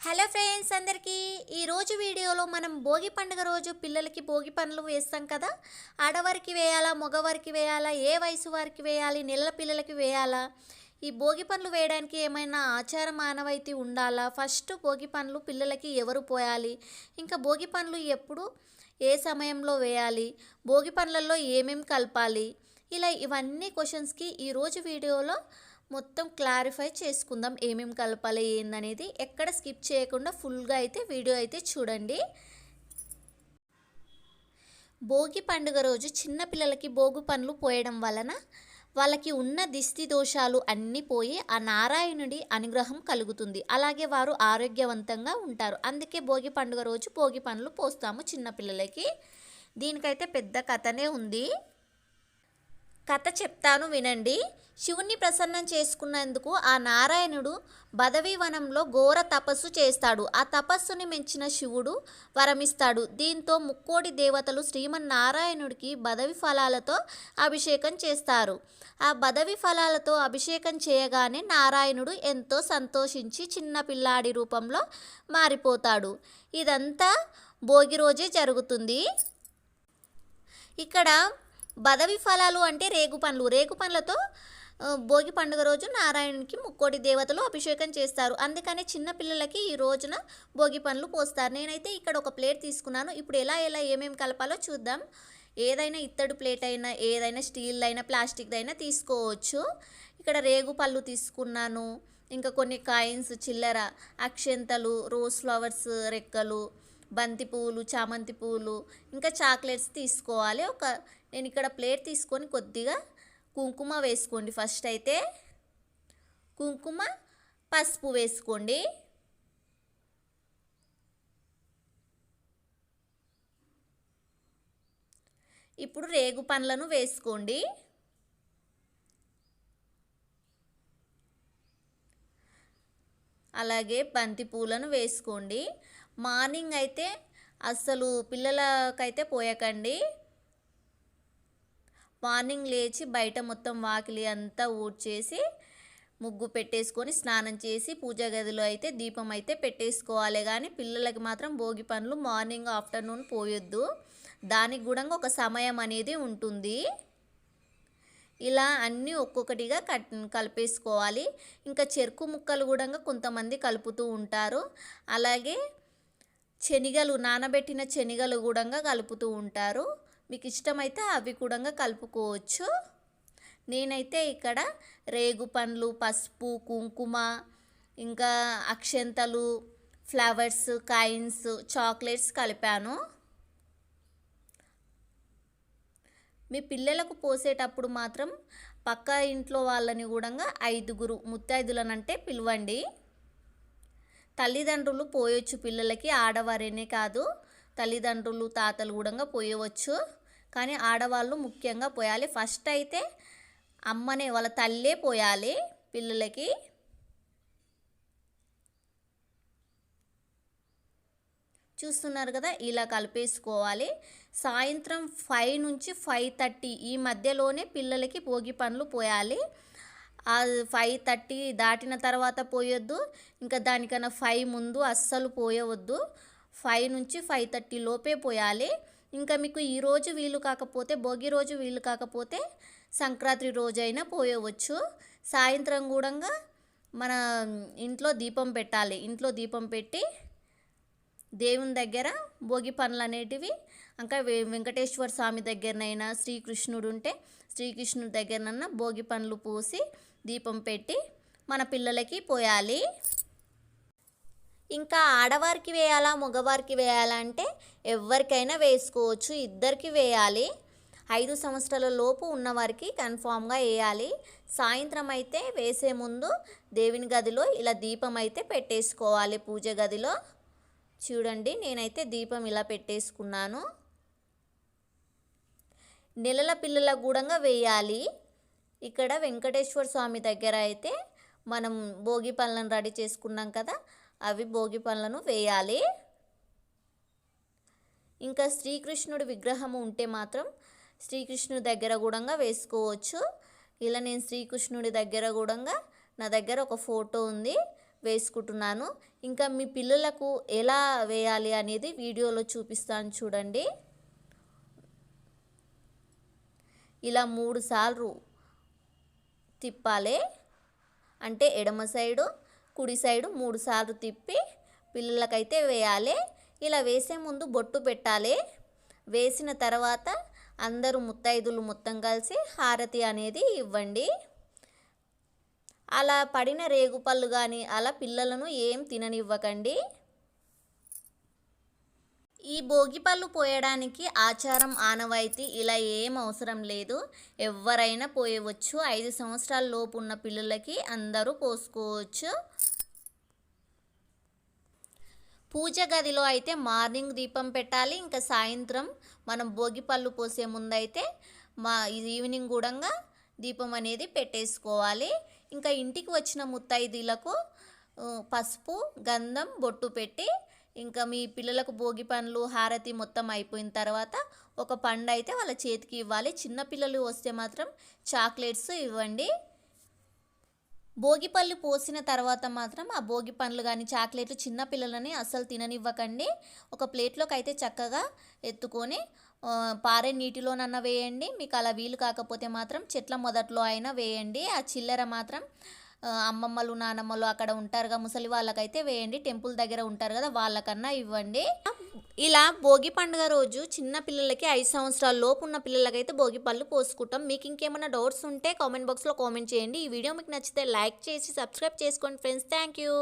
Hello friends అందరికీ ఈరోజు వీడియోలో మనం భోగి పండుగ రోజు పిల్లలకి భోగి పండ్లు వేస్తాం కదా. ఆడవారికి వేయాలా, మగవారికి వేయాలా, ఏ వయసు వారికి వేయాలి, నెలల పిల్లలకి వేయాలా, ఈ భోగి పండ్లు వేయడానికి ఏమైనా ఆచార మానవాయితీ ఉండాలా, ఫస్ట్ భోగి పండ్లు పిల్లలకి ఎవరు పోయాలి, ఇంకా భోగి పండ్లు ఎప్పుడు ఏ సమయంలో వేయాలి, భోగి పండ్లలో ఏమేమి కలపాలి, ఇలా ఇవన్నీ క్వశ్చన్స్కి ఈరోజు వీడియోలో మొత్తం క్లారిఫై చేసుకుందాం. ఏమేమి కలపాలి ఏందనేది ఎక్కడ స్కిప్ చేయకుండా ఫుల్గా అయితే వీడియో అయితే చూడండి. భోగి పండుగ రోజు చిన్నపిల్లలకి భోగి పండ్లు పోయడం వలన వాళ్ళకి ఉన్న దిష్టి దోషాలు అన్నీ పోయి ఆ నారాయణుడి అనుగ్రహం కలుగుతుంది. అలాగే వారు ఆరోగ్యవంతంగా ఉంటారు. అందుకే భోగి పండుగ రోజు భోగి పండ్లు పోస్తాము చిన్నపిల్లలకి. దీనికైతే పెద్ద కథనే ఉంది. కథ చెప్తాను వినండి. శివుణ్ణి ప్రసన్నం చేసుకున్నందుకు ఆ నారాయణుడు బదవి వనంలో ఘోర తపస్సు చేస్తాడు. ఆ తపస్సుని మెచ్చిన శివుడు వరమిస్తాడు. దీంతో ముక్కోటి దేవతలు శ్రీమన్నారాయణుడికి బదవి ఫలాలతో అభిషేకం చేస్తారు. ఆ బదవి ఫలాలతో అభిషేకం చేయగానే నారాయణుడు ఎంతో సంతోషించి చిన్న పిల్లాడి రూపంలో మారిపోతాడు. ఇదంతా భోగి రోజే జరుగుతుంది. ఇక్కడ బదవి ఫలాలు అంటే రేగుపండ్లు. రేగుపండ్లతో భోగి పండుగ రోజు నారాయణునికి ముక్కోటి దేవతలు అభిషేకం చేస్తారు. అందుకని చిన్నపిల్లలకి ఈ రోజున భోగి పండ్లు పోస్తారు. నేనైతే ఇక్కడ ఒక ప్లేట్ తీసుకున్నాను. ఇప్పుడు ఎలా ఏమేమి కలపాలో చూద్దాం. ఏదైనా ఇత్తడి ప్లేట్ అయినా, ఏదైనా స్టీల్ అయినా, ప్లాస్టిక్ అయినా తీసుకోవచ్చు. ఇక్కడ రేగు పళ్ళు తీసుకున్నాను. ఇంకా కొన్ని కాయిన్స్, చిల్లర, అక్షంతలు, రోజ్ ఫ్లవర్స్ రెక్కలు, బంతి పువ్వులు, చామంతి పువ్వులు, ఇంకా చాక్లెట్స్ తీసుకోవాలి. నేను ఇక్కడ ప్లేట్ తీసుకొని కొద్దిగా కుంకుమ వేసుకోండి. ఫస్ట్ అయితే కుంకుమ, పసుపు వేసుకోండి. ఇప్పుడు రేగు పండ్లను వేసుకోండి. అలాగే బంతి పూలను వేసుకోండి. మార్నింగ్ అయితే అస్సలు పిల్లలకైతే పోయకండి. మార్నింగ్ లేచి బయట మొత్తం వాకిలి అంతా ఊడ్చేసి ముగ్గు పెట్టేసుకొని స్నానం చేసి పూజ గదిలో అయితే దీపం అయితే పెట్టేసుకోవాలి. కానీ పిల్లలకి మాత్రం భోగి పండ్లు మార్నింగ్, ఆఫ్టర్నూన్ పోయొద్దు. దానికి కూడా ఒక సమయం అనేది ఉంటుంది. ఇలా అన్నీ ఒక్కొక్కటిగా కలిపేసుకోవాలి. ఇంకా చెరుకు ముక్కలు కూడా కొంతమంది కలుపుతూ ఉంటారు. అలాగే శనగలు, నానబెట్టిన శనగలు కూడా కలుపుతూ ఉంటారు. మీకు ఇష్టమైతే అవి కూడా కలుపుకోవచ్చు. నేనైతే ఇక్కడ రేగు పండ్లు, పసుపు, కుంకుమ, ఇంకా అక్షంతలు, ఫ్లవర్స్, కాయిన్స్, చాక్లెట్స్ కలిపాను. మీ పిల్లలకు పోసేటప్పుడు మాత్రం పక్క ఇంట్లో వాళ్ళని కూడా 5 ముత్తైదులనంటే పిలవండి. తల్లిదండ్రులు పోయొచ్చు పిల్లలకి, ఆడవారేనే కాదు, తల్లిదండ్రులు, తాతలు కూడా పోయవచ్చు. కానీ ఆడవాళ్ళు ముఖ్యంగా పోయాలి. ఫస్ట్ అయితే అమ్మనే, వాళ్ళ తల్లే పోయాలి పిల్లలకి. చూస్తున్నారు కదా, ఇలా కలిపేసుకోవాలి. సాయంత్రం 5 నుంచి 5:30 ఈ మధ్యలోనే పిల్లలకి భోగి పండ్లు పోయాలి. 5:30 దాటిన తర్వాత పోయొద్దు. ఇంకా దానికన్నా 5 ముందు అస్సలు పోయవద్దు. 5 నుంచి 5:30 లోపే పోయాలి. ఇంకా మీకు ఈరోజు వీలు కాకపోతే, భోగి రోజు వీలు కాకపోతే సంక్రాంతి రోజైనా పోయవచ్చు. సాయంత్రం కూడా మన ఇంట్లో దీపం పెట్టాలి. ఇంట్లో దీపం పెట్టి దేవుని దగ్గర భోగి పండ్లు అనేటివి, ఇంకా వెంకటేశ్వర స్వామి దగ్గరనైనా, శ్రీకృష్ణుడు ఉంటే శ్రీకృష్ణుడి దగ్గరనన్నా భోగి పండ్లు పోసి దీపం పెట్టి మన పిల్లలకి పోయాలి. ఇంకా ఆడవారికి వేయాలా, మగవారికి వేయాలా అంటే ఎవరికైనా వేసుకోవచ్చు. ఇద్దరికి వేయాలి. 5 సంవత్సరాల లోపు ఉన్నవారికి కన్ఫామ్గా వేయాలి. సాయంత్రం అయితే వేసే ముందు దేవుని గదిలో ఇలా దీపం అయితే పెట్టేసుకోవాలి. పూజ గదిలో చూడండి, నేనైతే దీపం ఇలా పెట్టేసుకున్నాను. నెలల పిల్లలకు కూడా వేయాలి. ఇక్కడ వెంకటేశ్వర స్వామి దగ్గర అయితే మనం భోగి పళ్ళను రెడీ చేసుకున్నాం కదా, అవి భోగి పళ్ళను వేయాలి. ఇంకా శ్రీకృష్ణుడి విగ్రహం ఉంటే మాత్రం శ్రీకృష్ణుడి దగ్గర కూడా వేసుకోవచ్చు. ఇలా నేను శ్రీకృష్ణుడి దగ్గర కూడా నా దగ్గర ఒక ఫోటో ఉంది, వేసుకుంటున్నాను. ఇంకా మీ పిల్లలకు ఎలా వేయాలి అనేది వీడియోలో చూపిస్తాను చూడండి. ఇలా 3 సార్లు తిప్పాలి. అంటే ఎడమ సైడు కుడి సైడు 3 సార్లు తిప్పి పిల్లలకైతే వేయాలి. ఇలా వేసే ముందు బొట్టు పెట్టాలి. వేసిన తర్వాత అందరూ ముత్తైదులు మొత్తం కలిసి హారతి అనేది ఇవ్వండి. అలా పడిన రేగుపళ్ళు కానీ అలా పిల్లలను ఏం తిననివ్వకండి. ఈ భోగిపళ్ళు పోయడానికి ఆచారం ఆనవాయితీ ఇలా ఏం అవసరం లేదు. ఎవరైనా పోయవచ్చు. 5 సంవత్సరాల లోపు ఉన్న పిల్లలకి అందరూ పోసుకోవచ్చు. పూజ గదిలో అయితే మార్నింగ్ దీపం పెట్టాలి. ఇంకా సాయంత్రం మనం భోగిపళ్ళు పోసే ముందైతే ఈవినింగ్ కూడా దీపం అనేది పెట్టేసుకోవాలి. ఇంకా ఇంటికి వచ్చిన ముత్తైదులకు పసుపు గంధం బొట్టు పెట్టి ఇంకా మీ పిల్లలకు భోగి పండ్లు హారతి మొత్తం అయిపోయిన తర్వాత ఒక పండు అయితే వాళ్ళ చేతికి ఇవ్వాలి. చిన్నపిల్లలు వస్తే మాత్రం చాక్లెట్స్ ఇవ్వండి. భోగిపళ్ళు పోసిన తర్వాత మాత్రం ఆ భోగి పండ్లు కానీ చాక్లెట్లు చిన్నపిల్లలని అస్సలు తిననివ్వకండి. ఒక ప్లేట్లోకి అయితే చక్కగా ఎత్తుకొని పారే నీటిలోనన్నా వేయండి. మీకు అలా వీలు కాకపోతే మాత్రం చెట్ల మొదట్లో అయినా వేయండి. ఆ చిల్లర మాత్రం అమ్మమ్మలు నానమ్మలు అక్కడ ఉంటారుగా ముసలి వాళ్ళకైతే వేయండి. టెంపుల్ దగ్గర ఉంటారు కదా వాళ్ళకన్నా ఇవ్వండి. ఇలా భోగి పండుగ రోజు చిన్న పిల్లలకి 5 సంవత్సరాల లోపు ఉన్న పిల్లలకైతే భోగి పళ్ళు పోసుకుంటాం. మీకు ఇంకేమైనా డౌట్స్ ఉంటే కామెంట్ బాక్స్లో కామెంట్ చేయండి. ఈ వీడియో మీకు నచ్చితే లైక్ చేసి సబ్స్క్రైబ్ చేసుకోండి ఫ్రెండ్స్. Thank you.